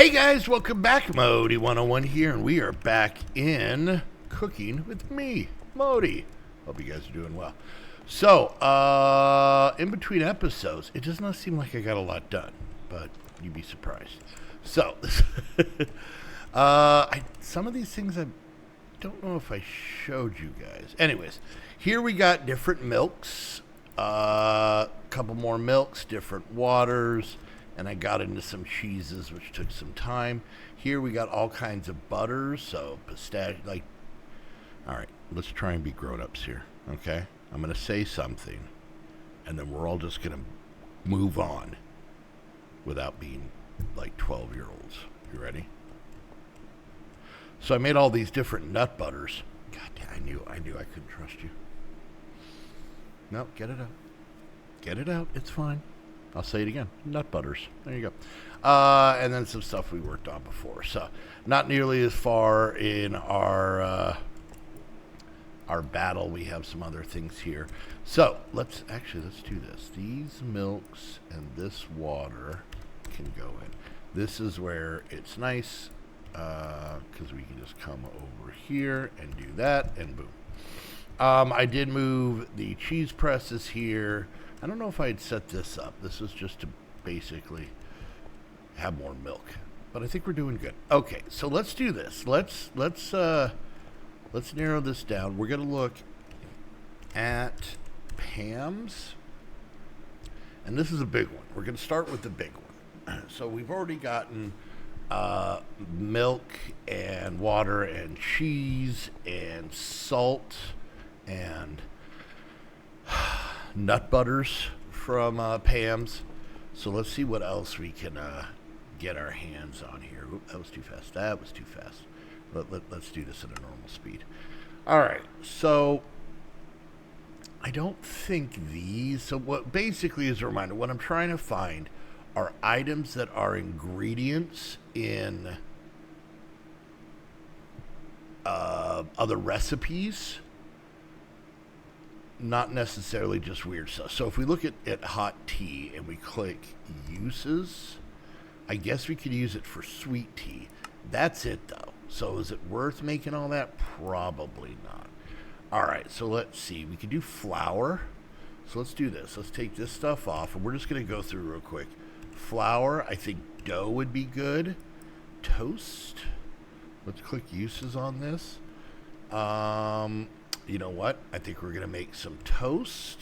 Hey guys, welcome back. Modii 101 here, and we are back in cooking with me, Modii. Hope you guys are doing well. So, in between episodes, it does not seem like I got a lot done, but you'd be surprised. So, some of these things I don't know if I showed you guys. Anyways, here we got different milks, couple more milks, different waters, and I got into some cheeses, which took some time. Here we got all kinds of butters, so pistachio, all right, let's try and be grown-ups here, okay? I'm going to say something, and then we're all just going to move on without being like 12-year-olds. You ready? So I made all these different nut butters. God damn, I knew I couldn't trust you. No, get it out. Get it out. It's fine. I'll say it again. Nut butters. There you go. And then some stuff we worked on before. So not nearly as far in our battle. We have some other things here. So let's do this. These milks and this water can go in. This is where it's nice because we can just come over here and do that, and boom. I did move the cheese presses here. I don't know if I had set this up. This was just to basically have more milk, but I think we're doing good. Okay, so let's do this. Let's narrow this down. We're gonna look at Pam's, and this is a big one. We're gonna start with the big one. So we've already gotten milk and water and cheese and salt and nut butters from Pam's. So let's see what else we can get our hands on here. Oop, that was too fast. That was too fast. Let's do this at a normal speed. All right. So I don't think these. So what basically is a reminder, what I'm trying to find are items that are ingredients in other recipes, not necessarily just weird stuff. So if we look at hot tea and we click uses, I guess we could use it for sweet tea. That's it though. So is it worth making all that? Probably not. All right, so let's see. We could do flour. So let's do this. Let's take this stuff off, and we're just going to go through real quick. Flour, I think dough would be good. Toast. Let's click uses on this. You know what? I think we're going to make some toast.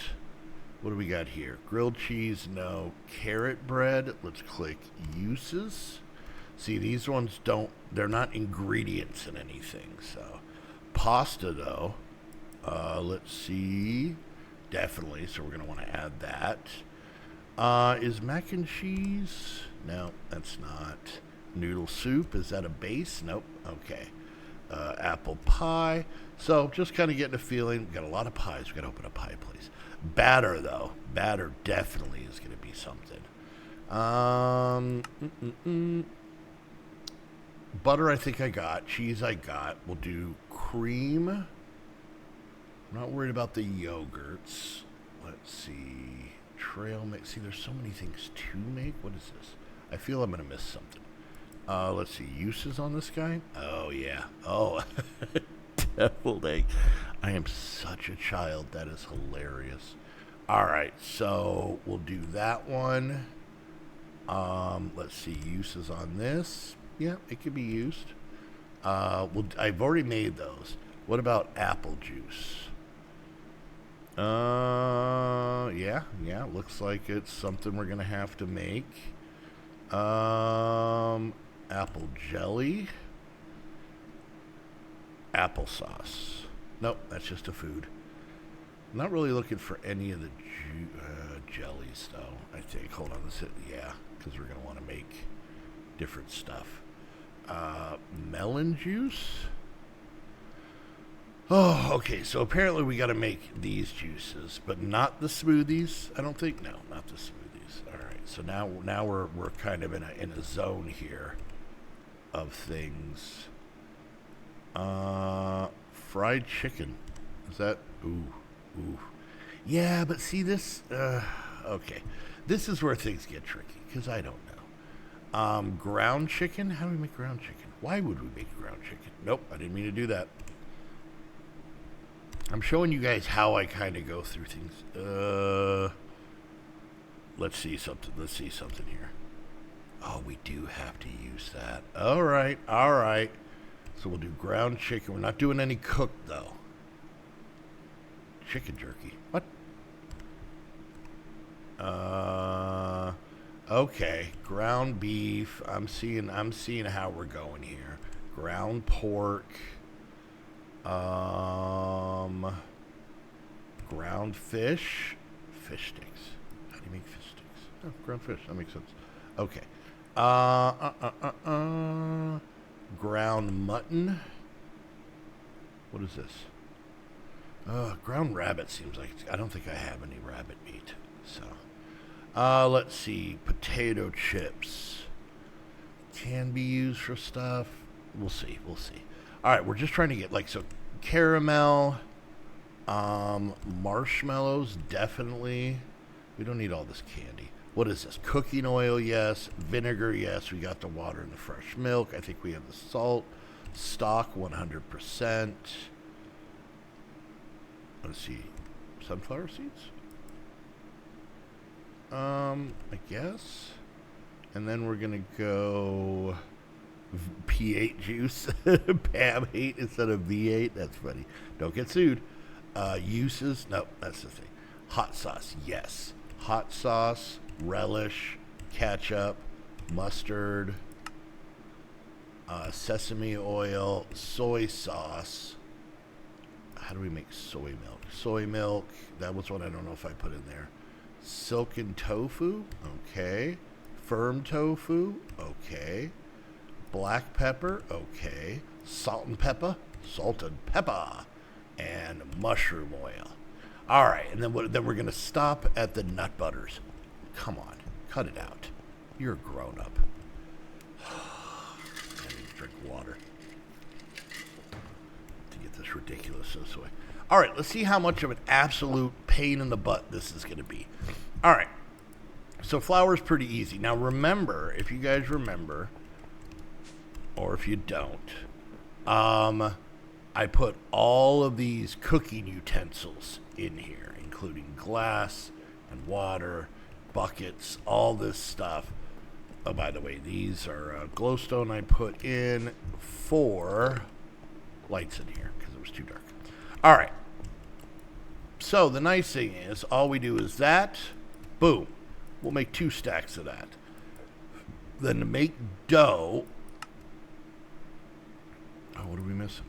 What do we got here? Grilled cheese, no. Carrot bread. Let's click uses. See, these ones they're not ingredients in anything. So, pasta, though. Let's see. Definitely. So, we're going to want to add that. Is mac and cheese? No, that's not. Noodle soup. Is that a base? Nope. Okay. Apple pie. So just kind of getting a feeling. We've got a lot of pies. We've got to open a pie place. Batter, though. Batter definitely is going to be something. Butter, I think I got. Cheese, I got. We'll do cream. I'm not worried about the yogurts. Let's see. Trail mix. See, there's so many things to make. What is this? I feel I'm going to miss something. Let's see. Uses on this guy? Oh, yeah. Oh, deviled egg. I am such a child. That is hilarious. All right. So we'll do that one. Let's see. Uses on this. Yeah, it could be used. I've already made those. What about apple juice? Yeah. Looks like it's something we're going to have to make. Apple jelly. Applesauce. Nope, that's just a food. I'm not really looking for any of the jellies, though, I think. Hold on, yeah, because we're going to want to make different stuff. Melon juice. Oh, okay, so apparently we got to make these juices, but not the smoothies, I don't think. No, not the smoothies. All right, so now we're kind of in a zone here of things. Fried chicken. Is that ooh. Yeah, but see this okay. This is where things get tricky because I don't know. Ground chicken. How do we make ground chicken? Why would we make ground chicken? Nope, I didn't mean to do that. I'm showing you guys how I kind of go through things. Let's see something. Let's see something here. Oh, we do have to use that. All right, all right. So we'll do ground chicken. We're not doing any cooked, though. Chicken jerky. What? Okay. Ground beef. I'm seeing how we're going here. Ground pork. Ground fish. Fish sticks. How do you make fish sticks? Oh, ground fish. That makes sense. Okay. Ground mutton. What is this? Ground rabbit seems like I don't think I have any rabbit meat. So, let's see. Potato chips can be used for stuff. We'll see. We'll see. All right, we're just trying to get so caramel, marshmallows definitely. We don't need all this candy. What is this? Cooking oil, yes. Vinegar, yes. We got the water and the fresh milk. I think we have the salt. Stock, 100%. Let's see. Sunflower seeds? I guess. And then we're going to go P8 juice. PAM8 instead of V8. That's funny. Don't get sued. Uses? No, that's the thing. Hot sauce, yes. Hot sauce, relish, ketchup, mustard, sesame oil, soy sauce. How do we make soy milk? Soy milk, that was one I don't know if I put in there. Silken tofu, okay. Firm tofu, okay. Black pepper, okay. Salted pepper, and mushroom oil. All right, and then we're going to stop at the nut butters. Come on, cut it out. You're a grown-up. I need to drink water to get this ridiculous this way. All right, let's see how much of an absolute pain in the butt this is going to be. All right, so flour is pretty easy. Now remember, if you guys remember, or if you don't, I put all of these cooking utensils in here, including glass and water, buckets, all this stuff. Oh, by the way, these are glowstone I put in for lights in here because it was too dark. All right. So the nice thing is, all we do is that, boom. We'll make 2 stacks of that. Then to make dough, oh, what are we missing?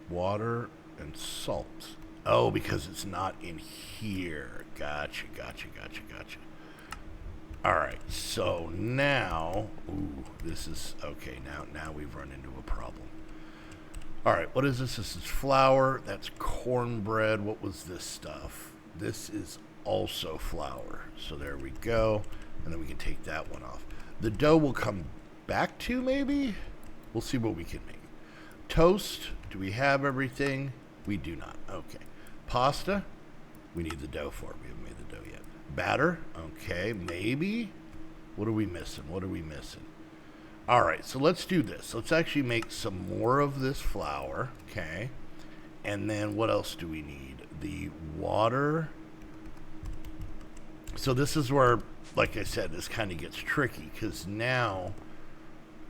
Water and salt. Oh, because it's not in here. Gotcha. All right, so now, ooh, this is, okay, now we've run into a problem. All right, what is this? This is flour. That's cornbread. What was this stuff? This is also flour. So there we go. And then we can take that one off. The dough will come back to, maybe? We'll see what we can make. Toast. Do we have everything? We do not. Okay. Pasta. We need the dough for it. We haven't made the dough yet. Batter. Okay. Maybe. What are we missing? All right. So let's do this. Let's actually make some more of this flour. Okay. And then what else do we need? The water. So this is where, like I said, this kind of gets tricky because now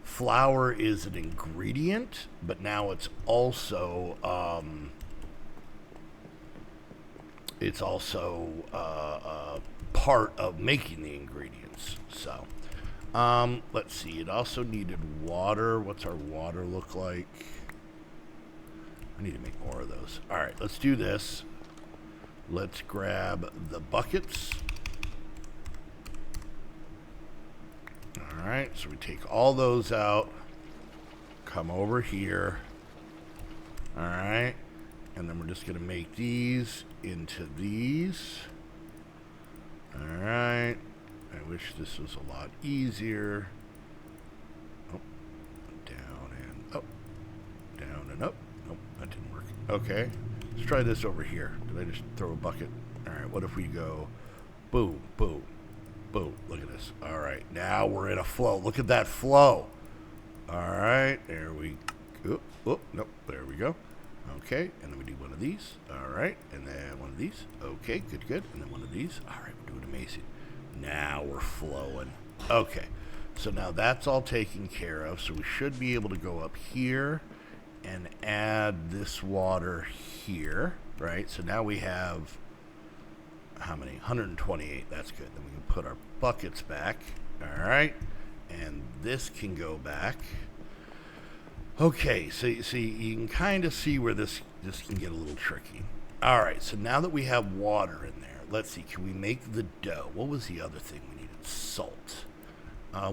flour is an ingredient, but now it's also part of making the ingredients. So let's see. It also needed water. What's our water look like? I need to make more of those. All right, let's do this. Let's grab the buckets. All right, so we take all those out, come over here, all right, and then we're just going to make these into these. All right, I wish this was a lot easier. Oh, down and up, down and up. Nope, that didn't work. Okay, let's try this over here. Did I just throw a bucket? All right, what if we go boom, boom, Boom. Look at this. All right. Now we're in a flow. Look at that flow. All right. There we go. Oh, nope. There we go. Okay. And then we do one of these. All right. And then one of these. Okay. Good, good. And then one of these. All right. We're doing amazing. Now we're flowing. Okay. So now that's all taken care of. So we should be able to go up here and add this water here. Right. So now we have... how many? 128. That's good. Then we can put our buckets back. All right. And this can go back. Okay. So you can kind of see where this can get a little tricky. All right. So now that we have water in there, let's see. Can we make the dough? What was the other thing we needed? Salt.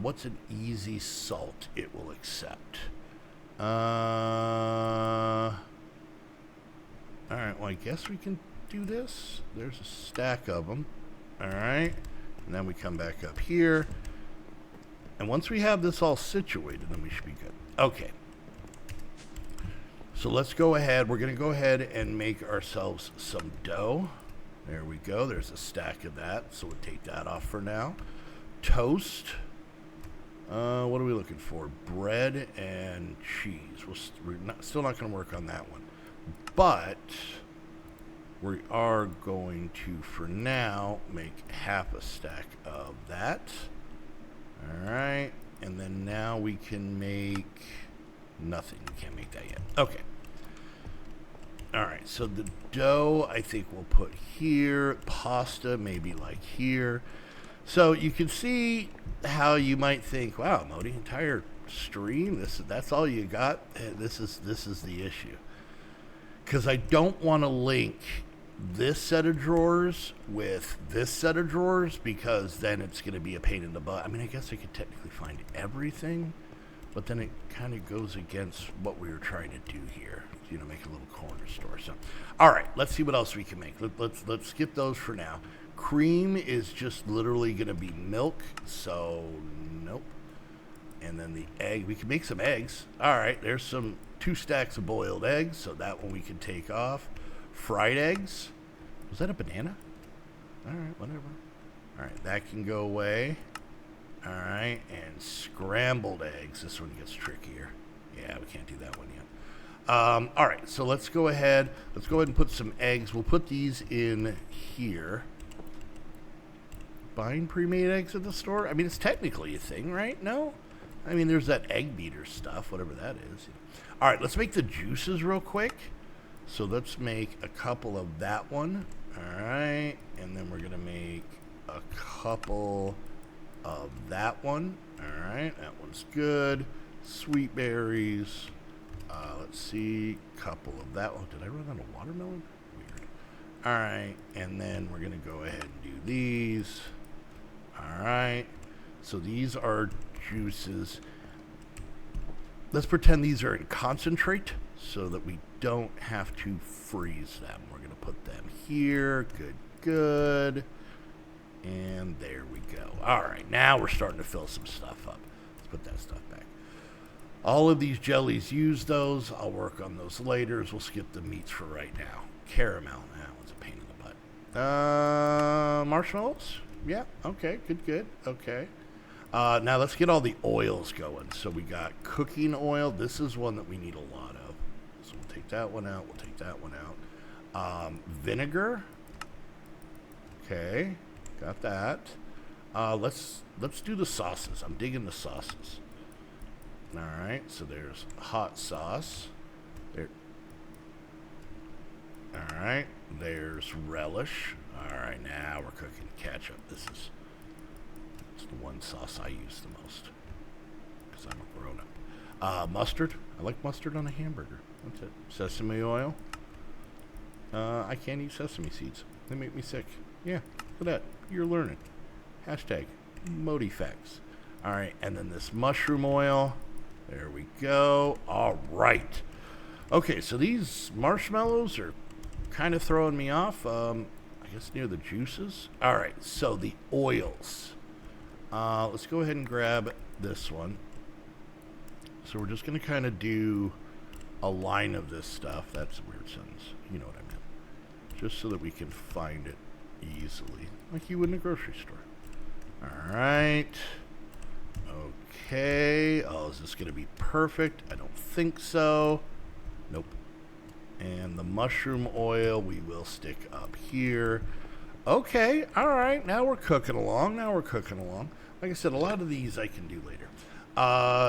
What's an easy salt it will accept? All right. Well, I guess we can do this. There's a stack of them. All right. And then we come back up here. And once we have this all situated, then we should be good. Okay. So let's go ahead. We're going to go ahead and make ourselves some dough. There we go. There's a stack of that. So we'll take that off for now. Toast. What are we looking for? Bread and cheese. We're still not going to work on that one. But... we are going to, for now, make half a stack of that. All right. And then now we can make nothing. We can't make that yet. Okay. All right. So the dough, I think we'll put here. Pasta, maybe like here. So you can see how you might think, wow, Modii, entire stream, that's all you got? This is the issue. Because I don't want to link this set of drawers with this set of drawers, because then it's going to be a pain in the butt. I mean, I guess I could technically find everything, but then it kind of goes against what we were trying to do here. You know, make a little corner store. So, all right, let's see what else we can make. Let's skip those for now. Cream is just literally going to be milk, so nope. And then the egg, we can make some eggs. All right, there's 2 stacks of boiled eggs, so that one we can take off. Fried eggs. Was that a banana? All right, whatever. All right, that can go away. All right, and scrambled eggs. This one gets trickier. Yeah, we can't do that one yet. All right, so let's go ahead. Let's go ahead and put some eggs. We'll put these in here. Buying pre-made eggs at the store? I mean, it's technically a thing, right? No? I mean, there's that egg beater stuff, whatever that is. All right, let's make the juices real quick. So let's make a couple of that one. All right. And then we're going to make a couple of that one. All right. That one's good. Sweet berries. Let's see. Couple of that one. Did I run out of watermelon? Weird. All right. And then we're going to go ahead and do these. All right. So these are juices. Let's pretend these are in concentrate so that we don't have to freeze them. We're going to put them here. Good, good. And there we go. All right, now we're starting to fill some stuff up. Let's put that stuff back. All of these jellies, use those. I'll work on those later. We'll skip the meats for right now. Caramel, that one's a pain in the butt. Marshmallows? Yeah, okay, good, good. Okay. Now let's get all the oils going. So we got cooking oil. This is one that we need a lot of. So we'll take that one out. We'll take that one out. Vinegar. Okay, got that. Let's do the sauces. I'm digging the sauces. All right, so there's hot sauce. There. All right, there's relish. All right, now we're cooking ketchup. It's the one sauce I use the most because I'm a grown-up. Mustard. I like mustard on a hamburger. That's it. Sesame oil. I can't eat sesame seeds. They make me sick. Yeah, look at that. You're learning. Hashtag Modii facts. All right, and then this mushroom oil. There we go. All right. Okay, so these marshmallows are kind of throwing me off. I guess near the juices. All right, so the oils. Let's go ahead and grab this one. So we're just going to kind of do a line of this stuff. That's a weird sentence. You know what I meant. Just so that we can find it easily, like you would in a grocery store. All right. Okay. Oh, is this going to be perfect? I don't think so. Nope. And the mushroom oil we will stick up here. Okay. All right. Now we're cooking along. Like I said, a lot of these I can do later.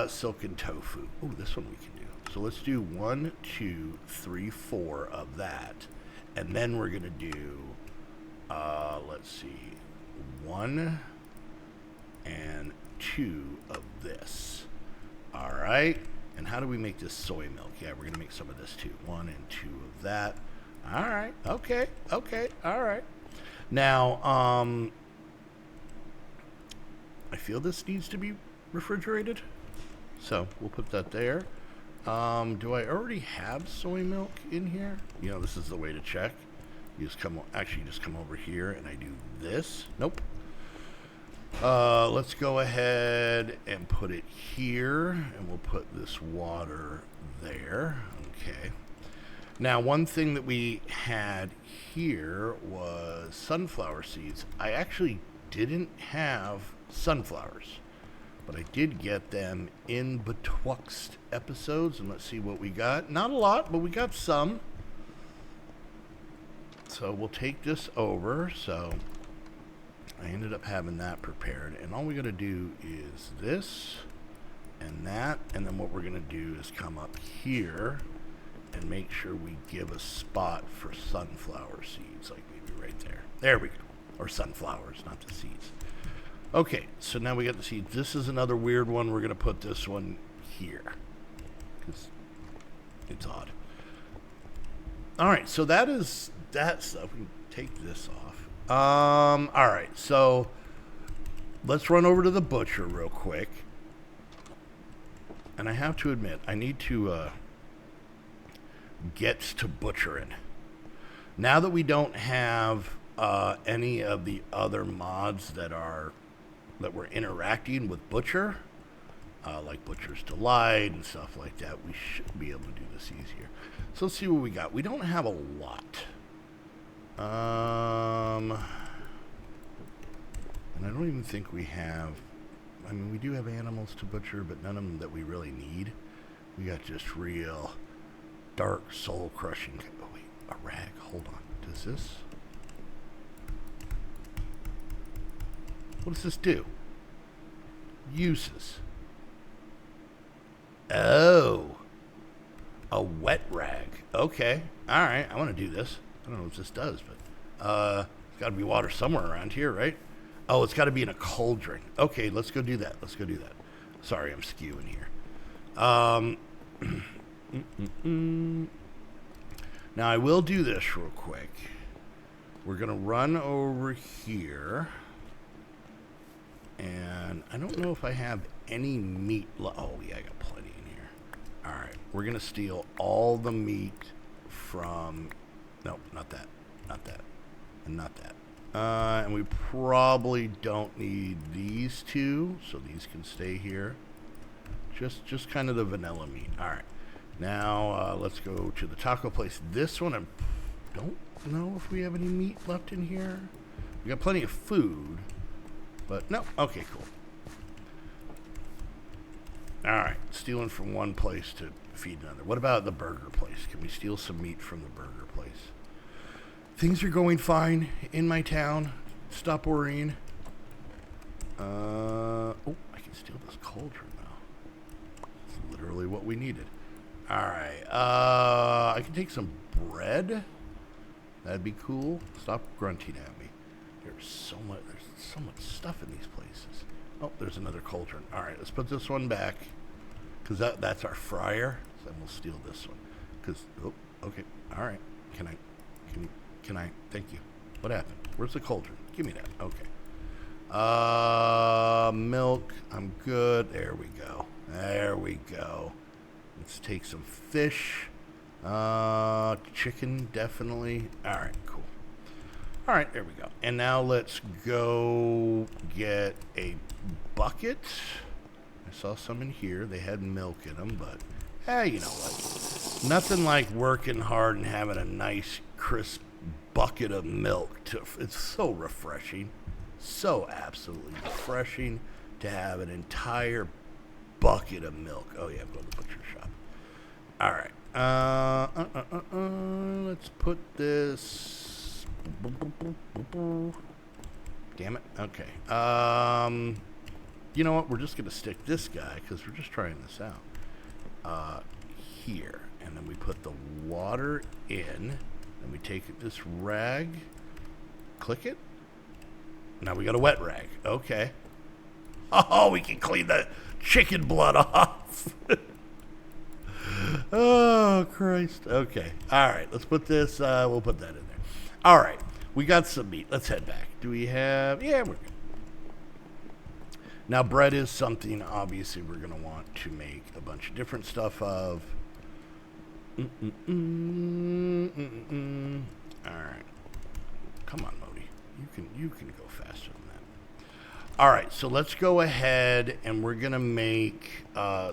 Silken tofu. Oh, this one we can do. So let's do 1, 2, 3, 4 of that. And then we're going to do, let's see, 1 and 2 of this. All right. And how do we make this soy milk? Yeah, we're going to make some of this too. 1 and 2 of that. All right. Okay. All right. Now, I feel this needs to be refrigerated. So we'll put that there. Do I already have soy milk in here? You know, this is the way to check. You just come over here and I do this. Nope. Let's go ahead and put it here, and we'll put this water there. Okay. Now, one thing that we had here was sunflower seeds. I actually didn't have sunflowers, but I did get them in betwixt episodes, and let's see what we got. Not a lot, but we got some. So we'll take this over. So I ended up having that prepared, and all we gotta do is this and that, and then what we're gonna do is come up here and make sure we give a spot for sunflower seeds, like maybe right there. There we go. Or sunflowers, not the seeds. Okay, so now we got the seeds. This is another weird one. We're gonna put this one here because it's odd. All right, so that is that stuff. We can take this off. All right, so let's run over to the butcher real quick. And I have to admit, I need to get to butchering. Now that we don't have any of the other mods that we're interacting with Butcher, like Butcher's Delight and stuff like that, we should be able to do this easier. So let's see what we got. We don't have a lot. And I don't even think we have, I mean, we do have animals to butcher, but none of them that we really need. We got just real dark soul crushing. Oh wait, a rag, hold on. Does this? What does this do? Uses. Oh. A wet rag. Okay. Alright, I want to do this. I don't know what this does, but there's got to be water somewhere around here, right? Oh, it's got to be in a cauldron. Okay, let's go do that. Sorry, I'm skewing here. Now, I will do this real quick. We're going to run over here. And I don't know if I have any meat. Oh, yeah, I got plenty in here. All right, we're going to steal all the meat from... No, not that. And not that. And we probably don't need these two, so these can stay here. Just kind of the vanilla meat. All right. Now, let's go to the taco place. This one, I don't know if we have any meat left in here. We got plenty of food, but no. Okay, cool. All right. Stealing from one place to feed another. What about the burger place? Can we steal some meat from the burger place? Things are going fine in my town. Stop worrying. Oh, I can steal this cauldron now. It's literally what we needed. All right. I can take some bread. That'd be cool. Stop grunting at me. There's so much stuff in these places. Oh, there's another cauldron. All right, let's put this one back because that's our fryer. So then we'll steal this one. Okay. All right. Can I? Thank you. What happened? Where's the cauldron? Give me that. Okay. Milk. I'm good. There we go. Let's take some fish. Chicken, definitely. All right, cool. All right, there we go. And now let's go get a bucket. I saw some in here. They had milk in them, but hey, you know what? Nothing like working hard and having a nice, crisp bucket of milk. It's so refreshing. So absolutely refreshing to have an entire bucket of milk. Oh yeah, I'm going to the butcher shop. All right. Let's put this. Damn it. Okay. You know what? We're just going to stick this guy because we're just trying this out. Here. And then we put the water in. And we take this rag. Click it. Now we got a wet rag. Okay. Oh, we can clean the chicken blood off. Oh, Christ. Okay. All right. Let's put this. We'll put that in there. All right. We got some meat. Let's head back. Do we have... Yeah, we're good. Now, bread is something, obviously, we're going to want to make a bunch of different stuff of. All right. Come on, Modii. You can go faster than that. All right, so let's go ahead and we're going to make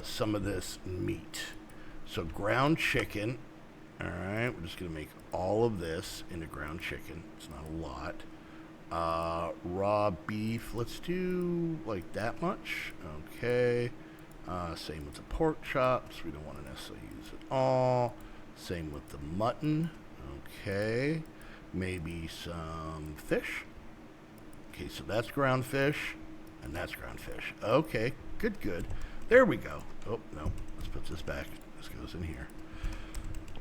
some of this meat. So ground chicken. All right, we're just going to make all of this into ground chicken. It's not a lot. Raw beef, let's do like that much. Okay. Same with the pork chops. We don't want to necessarily use it all. Same with the mutton. Okay. Maybe some fish. Okay, so that's ground fish, and that's ground fish. Okay, good. There we go. Oh, no. Let's put this back. This goes in here.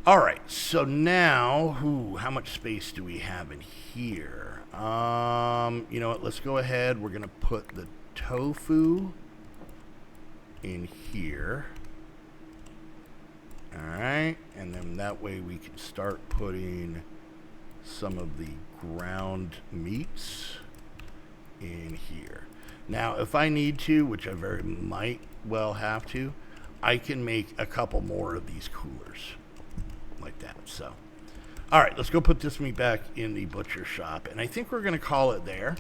All right, so now, how much space do we have in here? You know what? Let's go ahead. We're going to put the tofu in here. All right, and then that way we can start putting some of the ground meats in here. Now, if I need to, which I very might well have to, I can make a couple more of these coolers like that. So, all right, let's go put this meat back in the butcher shop, and I think we're going to call it there.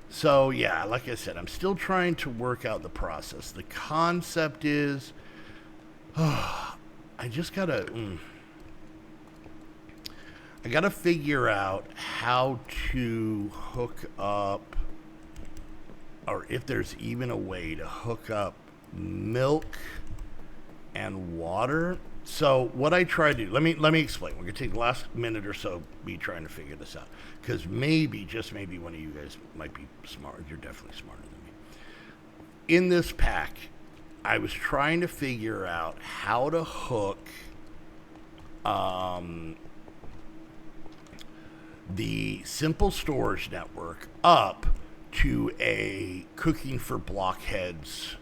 So, yeah, like I said, I'm still trying to work out the process. The concept is, I just got to... I got to figure out how to hook up, or if there's even a way to hook up milk and water. So what I try to do, let me explain. We're going to take the last minute or so me trying to figure this out. Because maybe, just maybe one of you guys might be smart. You're definitely smarter than me. In this pack, I was trying to figure out how to hook the Simple Storage Network up to a Cooking for Blockheads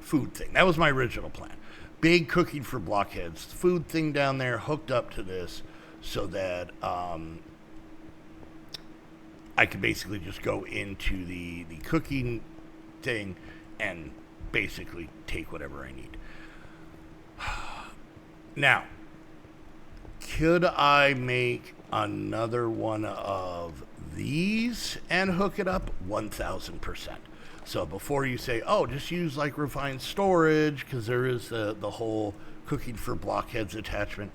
food thing. That was my original plan. Big Cooking for Blockheads food thing down there hooked up to this so that I could basically just go into the cooking thing and basically take whatever I need. Now, could I make another one of these and hook it up? 1,000%. So before you say, oh, just use like refined storage, because there is the whole Cooking for Blockheads attachment.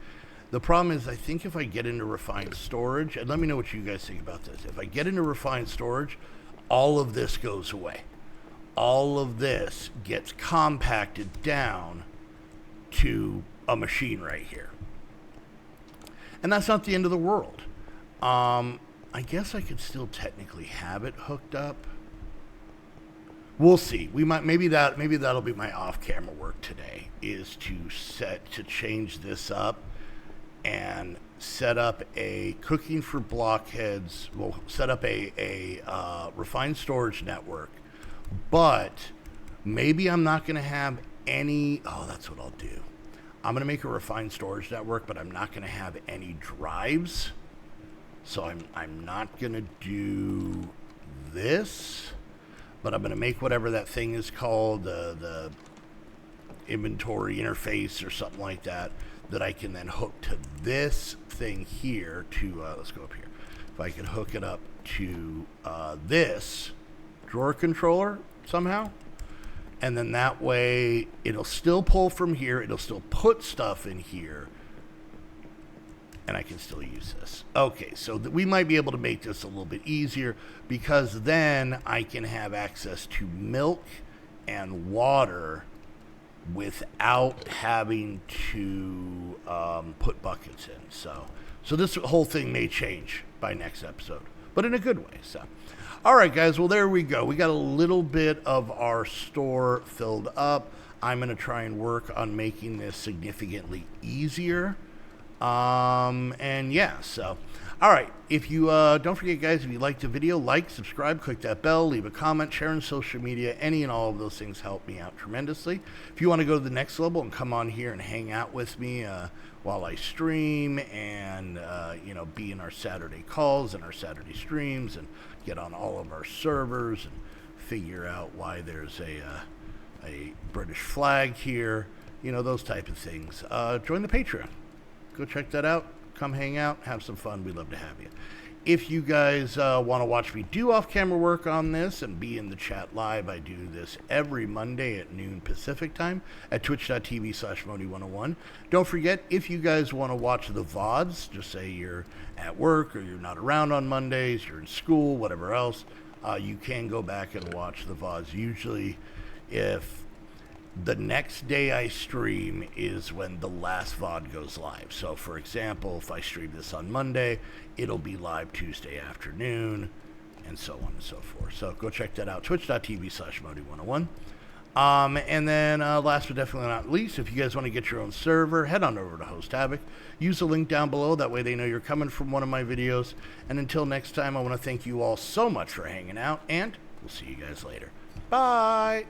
The problem is, I think if I get into refined storage, and let me know what you guys think about this. If I get into refined storage, all of this goes away. All of this gets compacted down to a machine right here. And that's not the end of the world. I guess I could still technically have it hooked up. We'll see. We might maybe that'll be my off-camera work today, is to change this up and set up a Cooking for Blockheads. We'll set up a refined storage network, but maybe I'm not going to have any. Oh, that's what I'll do. I'm going to make a refined storage network, but I'm not going to have any drives. So I'm not going to do this, but I'm going to make whatever that thing is called, the inventory interface or something like that I can then hook to this thing here to, let's go up here. If I can hook it up to this drawer controller somehow, and then that way it'll still pull from here, it'll still put stuff in here, and I can still use this. Okay, so we might be able to make this a little bit easier, because then I can have access to milk and water without having to put buckets in. So this whole thing may change by next episode, but in a good way. So, all right, guys. Well, there we go. We got a little bit of our store filled up. I'm going to try and work on making this significantly easier. And yeah, so, all right. If you, don't forget, guys, if you liked the video, like, subscribe, click that bell, leave a comment, share on social media. Any and all of those things help me out tremendously. If you want to go to the next level and come on here and hang out with me, while I stream and, you know, be in our Saturday calls and our Saturday streams and get on all of our servers and figure out why there's a British flag here, you know, those type of things. Join the Patreon. Go check that out. Come hang out. Have some fun. We'd love to have you. If you guys want to watch me do off-camera work on this and be in the chat live, I do this every Monday at noon Pacific time at twitch.tv/Modii101. Don't forget, if you guys want to watch the VODs, just say you're at work or you're not around on Mondays, you're in school, whatever else, you can go back and watch the VODs. Usually, if the next day I stream is when the last VOD goes live. So, for example, if I stream this on Monday, it'll be live Tuesday afternoon, and so on and so forth. So go check that out, twitch.tv/Modii101. And then last but definitely not least, if you guys want to get your own server, head on over to Host Havoc. Use the link down below. That way they know you're coming from one of my videos. And until next time, I want to thank you all so much for hanging out, and we'll see you guys later. Bye!